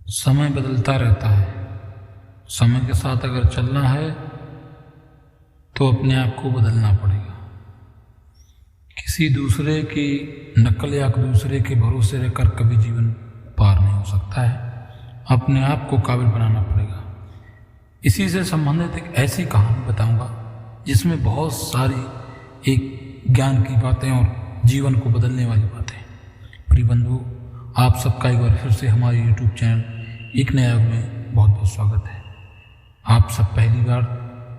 समय बदलता रहता है। समय के साथ अगर चलना है तो अपने आप को बदलना पड़ेगा। किसी दूसरे की नकल या दूसरे के भरोसे रहकर कभी जीवन पार नहीं हो सकता है। अपने आप को काबिल बनाना पड़ेगा। इसी से संबंधित एक ऐसी कहानी बताऊंगा जिसमें बहुत सारी एक ज्ञान की बातें और जीवन को बदलने वाली बातें। प्रिय बंधु, आप सबका एक बार फिर से हमारे YouTube चैनल एक नया युग में बहुत बहुत स्वागत है। आप सब पहली बार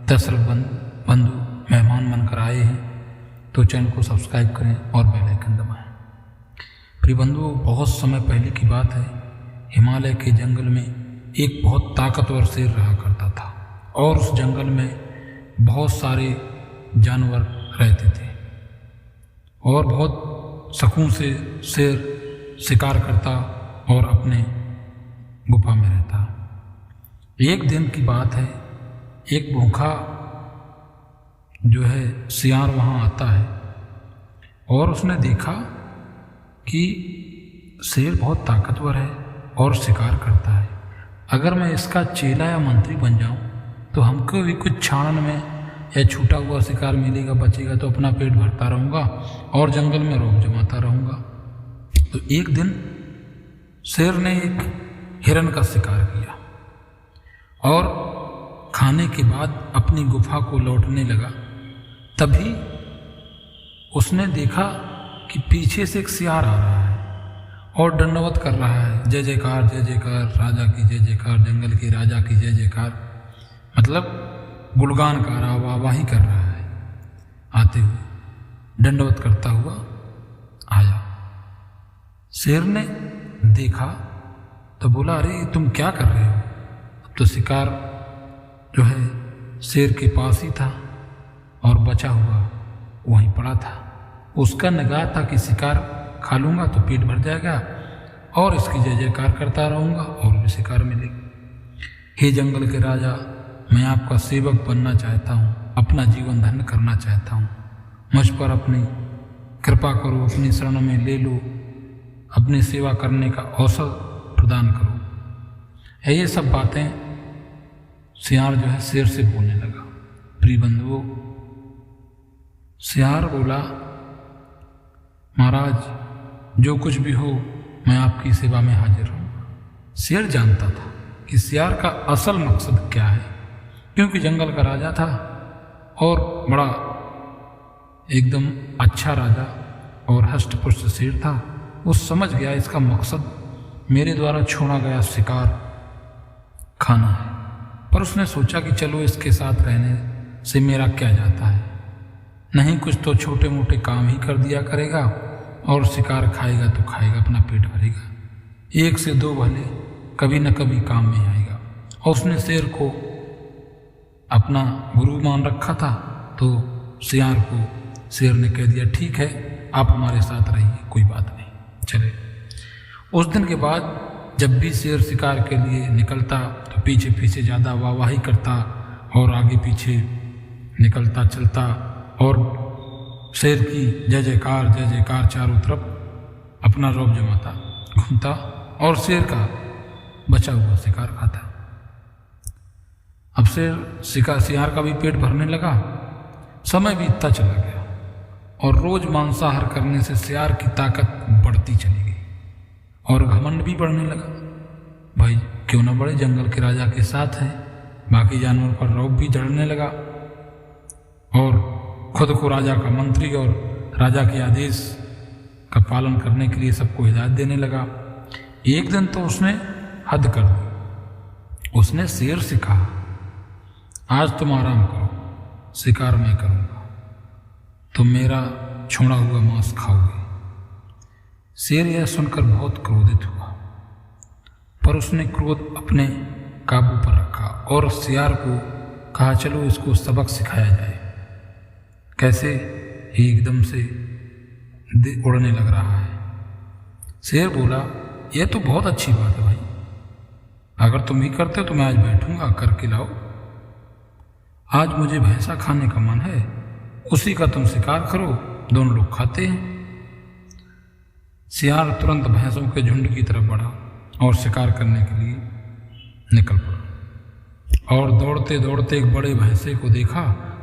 दशरथ बंधु मेहमान बनकर आए हैं तो चैनल को सब्सक्राइब करें और बेल आइकन दबाएं। प्रिय बंधु, बहुत समय पहले की बात है। हिमालय के जंगल में एक बहुत ताकतवर शेर रहा करता था और उस जंगल में बहुत सारे जानवर रहते थे और बहुत सुकून से शेर शिकार करता और अपने गुफा में रहता। एक दिन की बात है, एक भूखा जो है सियार वहाँ आता है और उसने देखा कि शेर बहुत ताकतवर है और शिकार करता है। अगर मैं इसका चेला या मंत्री बन जाऊं तो हमको भी कुछ छानन में या छूटा हुआ शिकार मिलेगा, बचेगा तो अपना पेट भरता रहूँगा और जंगल में रौब जमाता रहूँगा। तो एक दिन शेर ने एक हिरन का शिकार किया और खाने के बाद अपनी गुफा को लौटने लगा। तभी उसने देखा कि पीछे से एक सियार आ रहा है और दंडवत कर रहा है, जय जयकार जय जयकार, राजा की जय जयकार, जंगल के राजा की जय जयकार, मतलब गुणगान कर रहा, वाहवाही कर रहा है। आते हुए दंडवत करता हुआ आया। शेर ने देखा तो बोला, अरे तुम क्या कर रहे हो? तो शिकार जो है शेर के पास ही था और बचा हुआ वहीं पड़ा था। उसका निगाह था कि शिकार खा लूँगा तो पेट भर जाएगा और इसकी जय जयकार करता रहूँगा और भी शिकार मिलेगा। हे जंगल के राजा, मैं आपका सेवक बनना चाहता हूँ, अपना जीवन धन्य करना चाहता हूँ। मुझ पर अपनी कृपा करो, अपनी शरण में ले लो, अपनी सेवा करने का अवसर प्रदान करो। है ये सब बातें सियार जो है शेर से बोलने लगा। प्रिय बंधुओं, सियार बोला, महाराज जो कुछ भी हो मैं आपकी सेवा में हाजिर हूँ। शेर जानता था कि सियार का असल मकसद क्या है, क्योंकि जंगल का राजा था और बड़ा एकदम अच्छा राजा और हष्ट-पुष्ट शेर था। वो समझ गया इसका मकसद मेरे द्वारा छोड़ा गया शिकार खाना है। पर उसने सोचा कि चलो इसके साथ रहने से मेरा क्या जाता है, नहीं कुछ तो छोटे मोटे काम ही कर दिया करेगा और शिकार खाएगा तो खाएगा, अपना पेट भरेगा। एक से दो भले कभी न कभी काम में आएगा। और उसने शेर को अपना गुरु मान रखा था तो सियार को शेर ने कह दिया, ठीक है आप हमारे साथ रहिए, कोई बात नहीं, चले। उस दिन के बाद जब भी शेर शिकार के लिए निकलता तो पीछे पीछे ज़्यादा वाहवाही करता और आगे पीछे निकलता चलता और शेर की जय जयकार चारों तरफ अपना रौब जमाता, घूमता और शेर का बचा हुआ शिकार खाता। अब सियार का भी पेट भरने लगा। समय बीतता चला गया और रोज मांसाहार करने से सियार की ताकत बढ़ती चली गई और घमंड भी बढ़ने लगा। भाई क्यों न बढ़े, जंगल के राजा के साथ है। बाकी जानवर पर रौब भी चढ़ने लगा और खुद को राजा का मंत्री और राजा के आदेश का पालन करने के लिए सबको हिदायत देने लगा। एक दिन तो उसने हद कर दी। उसने शेर से कहा, आज तुम आराम करो, शिकार मैं करूँगा, तुम मेरा छोड़ा हुआ मांस खाओगे। शेर यह सुनकर बहुत क्रोधित हुआ, पर उसने क्रोध अपने काबू पर रखा और सियार को कहा, चलो इसको सबक सिखाया जाए। कैसे? एकदम से उड़ने लग रहा है। शेर बोला, यह तो बहुत अच्छी बात है भाई, अगर तुम ही करते हो तो मैं आज बैठूंगा, करके लाओ। आज मुझे भैंसा खाने का मन है, उसी का तुम शिकार करो, दोनों लोग खाते हैं। सियार तुरंत भैंसों के झुंड की तरफ बढ़ा और शिकार करने के लिए निकल पड़ा और दौड़ते दौड़ते एक बड़े भैंसे को देखा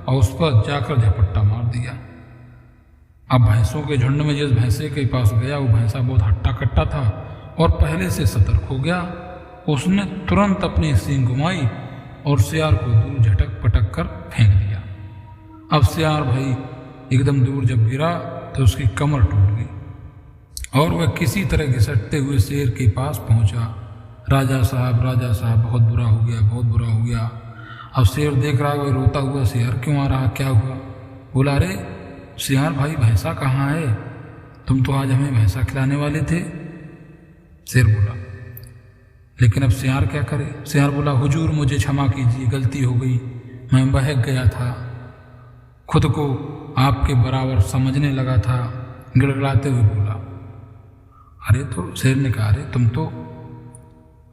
और उस पर जाकर झपट्टा मार दिया। अब भैंसों के झुंड में जिस भैंसे के पास गया वो भैंसा बहुत हट्टा कट्टा था और पहले से सतर्क हो गया। उसने तुरंत अपनी सींग घुमाई और सियार को दूर झटक पटक कर फेंक दिया। अब सियार भाई एकदम दूर जब गिरा तो उसकी कमर टूट गई और वह किसी तरह घिसटते हुए शेर के पास पहुंचा। राजा साहब बहुत बुरा हो गया, बहुत बुरा हो गया। अब शेर देख रहा है रोता हुआ सियार क्यों आ रहा, क्या हुआ? बोला, अरे सियार भाई भैंसा कहाँ है? तुम तो आज हमें भैंसा खिलाने वाले थे। शेर बोला, लेकिन अब सियार क्या करे? सियार बोला, हुजूर मुझे क्षमा कीजिए, गलती हो गई, मैं बहक गया था, खुद को आपके बराबर समझने लगा था। गिड़गिड़ाते हुए बोला। अरे तो शेर ने कहा, अरे तुम तो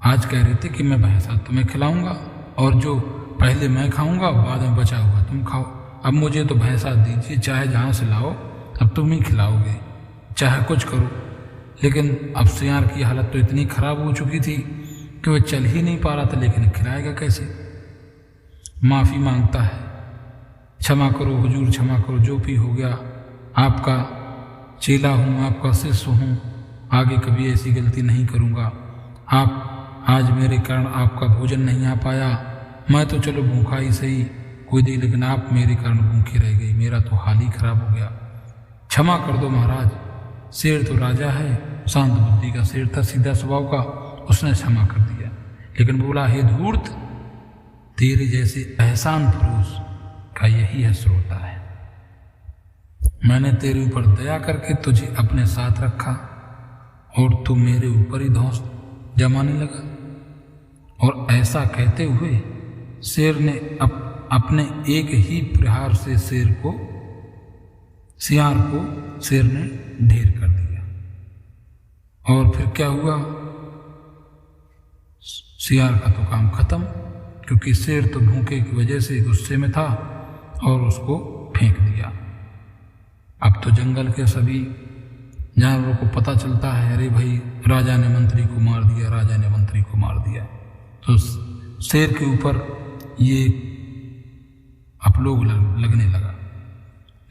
आज कह रहे थे कि मैं भैंसा तुम्हें खिलाऊंगा और जो पहले मैं खाऊंगा बाद में बचा हुआ तुम खाओ। अब मुझे तो भैंसा दीजिए, चाहे जहाँ से लाओ अब तुम ही खिलाओगे, चाहे कुछ करो। लेकिन अब सियार की हालत तो इतनी खराब हो चुकी थी कि वह चल ही नहीं पा रहा था, लेकिन खिलाएगा कैसे? माफ़ी मांगता है, क्षमा करो हुजूर, क्षमा करो, जो भी हो गया, आपका चेला हूँ, आपका शिष्य हूँ, आगे कभी ऐसी गलती नहीं करूँगा। आप आज मेरे कारण आपका भोजन नहीं आ पाया, मैं तो चलो भूखा ही सही कोई दी, लेकिन आप मेरे कारण भूखी रह गई, मेरा तो हाल ही खराब हो गया, क्षमा कर दो महाराज। शेर तो राजा है, शांत बुद्धि का शेर था, सीधा स्वभाव का, उसने क्षमा कर दिया। लेकिन बोला, हे धूर्त, तेरे जैसे एहसान फरोज का यही हश्र होता है। मैंने तेरे ऊपर दया करके तुझे अपने साथ रखा और तू मेरे ऊपर ही धौंस जमाने लगा। और ऐसा कहते हुए शेर ने अपने एक ही प्रहार से सियार को शेर ने ढेर कर दिया। और फिर क्या हुआ? सियार का तो काम खत्म, क्योंकि शेर तो भूखे की वजह से गुस्से में था और उसको फेंक दिया। अब तो जंगल के सभी जानवरों को पता चलता है, अरे भाई राजा ने मंत्री को मार दिया, राजा ने मंत्री को मार दिया। तो शेर के ऊपर ये अपलोग लगने लगा।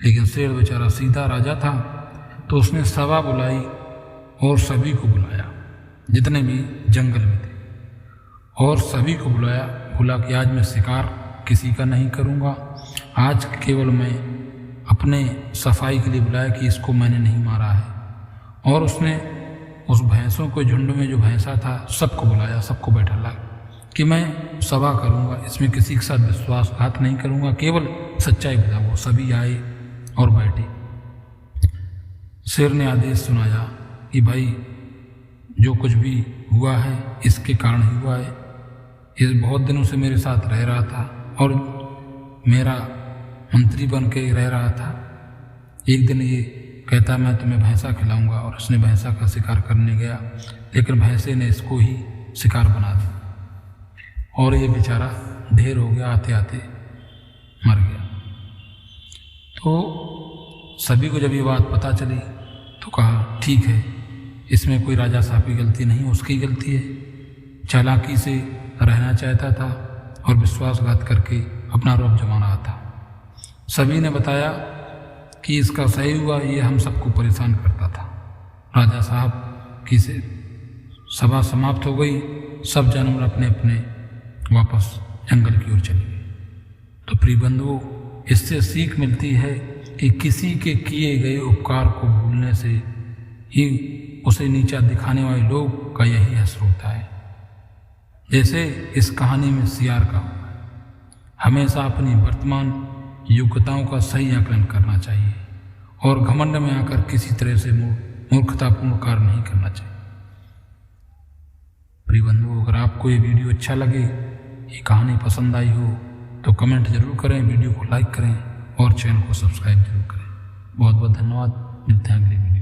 लेकिन शेर बेचारा सीधा राजा था, तो उसने सभा बुलाई और सभी को बुलाया, जितने भी जंगल में थे, और सभी को बुलाया। बोला कि आज मैं शिकार किसी का नहीं करूँगा, आज केवल मैं अपने सफाई के लिए बुलाया कि इसको मैंने नहीं मारा है। और उसने उस भैंसों के झुंड में जो भैंसा था सबको बुलाया, सबको बैठा कि मैं सभा करूँगा, इसमें किसी के साथ विश्वासघात नहीं करूँगा, केवल सच्चाई बताऊँगा। सभी आए और बैठे। शेर ने आदेश सुनाया कि भाई जो कुछ भी हुआ है इसके कारण ही हुआ है। ये बहुत दिनों से मेरे साथ रह रहा था और मेरा मंत्री बन के रह रहा था। एक दिन ये कहता मैं तुम्हें भैंसा खिलाऊंगा, और उसने भैंसा का शिकार करने गया, लेकिन भैंसे ने इसको ही शिकार बना दिया और ये बेचारा ढेर हो गया, आते आते मर गया। तो सभी को जब ये बात पता चली तो कहा ठीक है, इसमें कोई राजा साहब की गलती नहीं, उसकी गलती है, चालाकी से रहना चाहता था और विश्वासघात करके अपना रौब जमा रहा था। सभी ने बताया कि इसका सही हुआ, ये हम सबको परेशान करता था। राजा साहब की से सभा समाप्त हो गई, सब जानवर अपने अपने वापस जंगल की ओर चले गए। तो प्रिय बंधुओं, इससे सीख मिलती है कि किसी के किए गए उपकार को भूलने से ही उसे नीचा दिखाने वाले लोग का यही हश्र होता है। जैसे इस कहानी में सियार का हुआ। हमेशा अपनी वर्तमान योग्यताओं का सही आकलन करना चाहिए और घमंड में आकर किसी तरह से मूर्खतापूर्ण कार्य नहीं करना चाहिए। प्रिय बंधुओं, अगर आपको ये वीडियो अच्छा लगे, ये कहानी पसंद आई हो तो कमेंट जरूर करें, वीडियो को लाइक करें और चैनल को सब्सक्राइब जरूर करें। बहुत बहुत धन्यवाद, मिलते हैं अगली वीडियो।